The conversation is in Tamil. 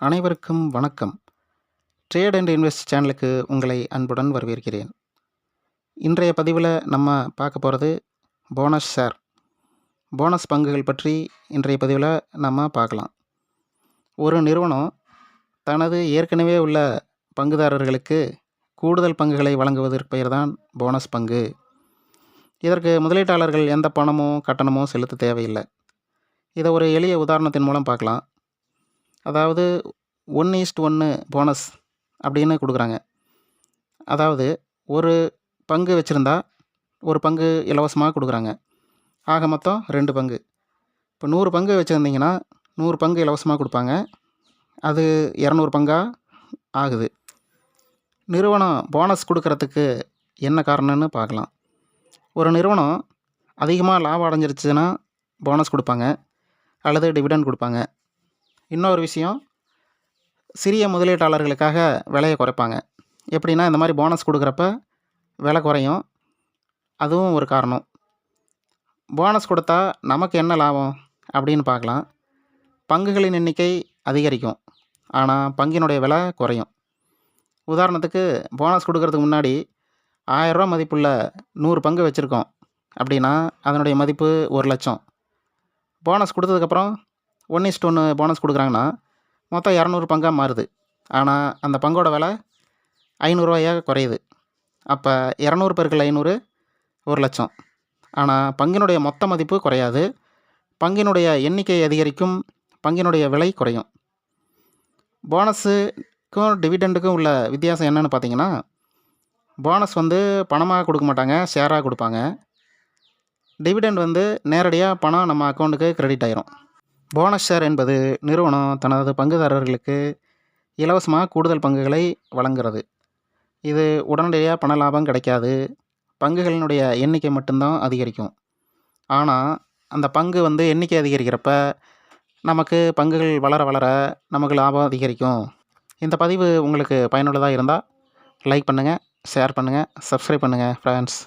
அனைவருக்கும் வணக்கம். ட்ரேட் அண்ட் இன்வெஸ்ட் சேனலுக்கு உங்களை அன்புடன் வரவேற்கிறேன். இன்றைய பதிவில் நம்ம பார்க்க போகிறது போனஸ் ஷேர், போனஸ் பங்குகள் பற்றி இன்றைய பதிவில் நம்ம பார்க்கலாம். ஒரு நிறுவனம் தனது ஏற்கனவே உள்ள பங்குதாரர்களுக்கு கூடுதல் பங்குகளை வழங்குவதற்கு பெயர் தான் போனஸ் பங்கு. இதற்கு முதலீட்டாளர்கள் எந்த பணமோ கட்டணமோ செலுத்த தேவையில்லை. இதை ஒரு எளிய உதாரணத்தின் மூலம் பார்க்கலாம். அதாவது 1:1 போனஸ் அப்படின்னு கொடுக்குறாங்க. அதாவது ஒரு பங்கு வச்சுருந்தா ஒரு பங்கு இலவசமாக கொடுக்குறாங்க. ஆக மொத்தம் 2 பங்கு. இப்போ 100 பங்கு வச்சுருந்தீங்கன்னா 100 பங்கு இலவசமாக கொடுப்பாங்க. அது 200 பங்காக ஆகுது. நிறுவனம் போனஸ் கொடுக்கறதுக்கு என்ன காரணம்னு பார்க்கலாம். ஒரு நிறுவனம் அதிகமாக லாபம் அடைஞ்சிருச்சுன்னா போனஸ் கொடுப்பாங்க அல்லது டிவிடெண்ட் கொடுப்பாங்க. இன்னொரு விஷயம், சிறிய முதலீட்டாளர்களுக்காக விலையை குறைப்பாங்க. எப்படின்னா இந்த மாதிரி போனஸ் கொடுக்குறப்ப விலை குறையும். அதுவும் ஒரு காரணம். போனஸ் கொடுத்தா நமக்கு என்ன லாபம் அப்படின்னு பார்க்கலாம். பங்குகளின் எண்ணிக்கை அதிகரிக்கும், ஆனால் பங்கினுடைய விலை குறையும். உதாரணத்துக்கு போனஸ் கொடுக்கறதுக்கு முன்னாடி 1000 ரூபா மதிப்புள்ள 100 பங்கு வச்சுருக்கோம் அப்படின்னா அதனுடைய மதிப்பு 1,00,000. போனஸ் கொடுத்ததுக்கப்புறம் 1:1 போனஸ் கொடுக்குறாங்கன்னா மொத்தம் 200 பங்காக மாறுது. ஆனால் அந்த பங்கோட விலை 500 ரூபாயாக குறையுது. அப்போ 200 பெருக்கல் 500 1,00,000. ஆனால் பங்கினுடைய மொத்த மதிப்பு குறையாது. பங்கினுடைய எண்ணிக்கை அதிகரிக்கும், பங்கினுடைய விலை குறையும். போனஸுக்கும் டிவிடெண்டுக்கும் உள்ள வித்தியாசம் என்னென்னு பார்த்தீங்கன்னா, போனஸ் பணமாக கொடுக்க மாட்டாங்க, ஷேராக கொடுப்பாங்க. டிவிடெண்ட் நேரடியாக பணம் நம்ம அக்கௌண்ட்டுக்கு கிரெடிட் ஆயிரும். போனஸ் ஷேர் என்பது நிறுவனம் தனது பங்குதாரர்களுக்கு இலவசமாக கூடுதல் பங்குகளை வழங்குறது. இது உடனடியாக பண லாபம் கிடைக்காது. பங்குகளினுடைய எண்ணிக்கை மட்டும்தான் அதிகரிக்கும். ஆனால் அந்த பங்கு எண்ணிக்கை அதிகரிக்கிறப்ப நமக்கு பங்குகள் வளர வளர நமக்கு லாபம் அதிகரிக்கும். இந்த பதிவு உங்களுக்கு பயனுள்ளதாக இருந்தால் லைக் பண்ணுங்கள், ஷேர் பண்ணுங்கள், சப்ஸ்கிரைப் பண்ணுங்கள் ஃப்ரெண்ட்ஸ்.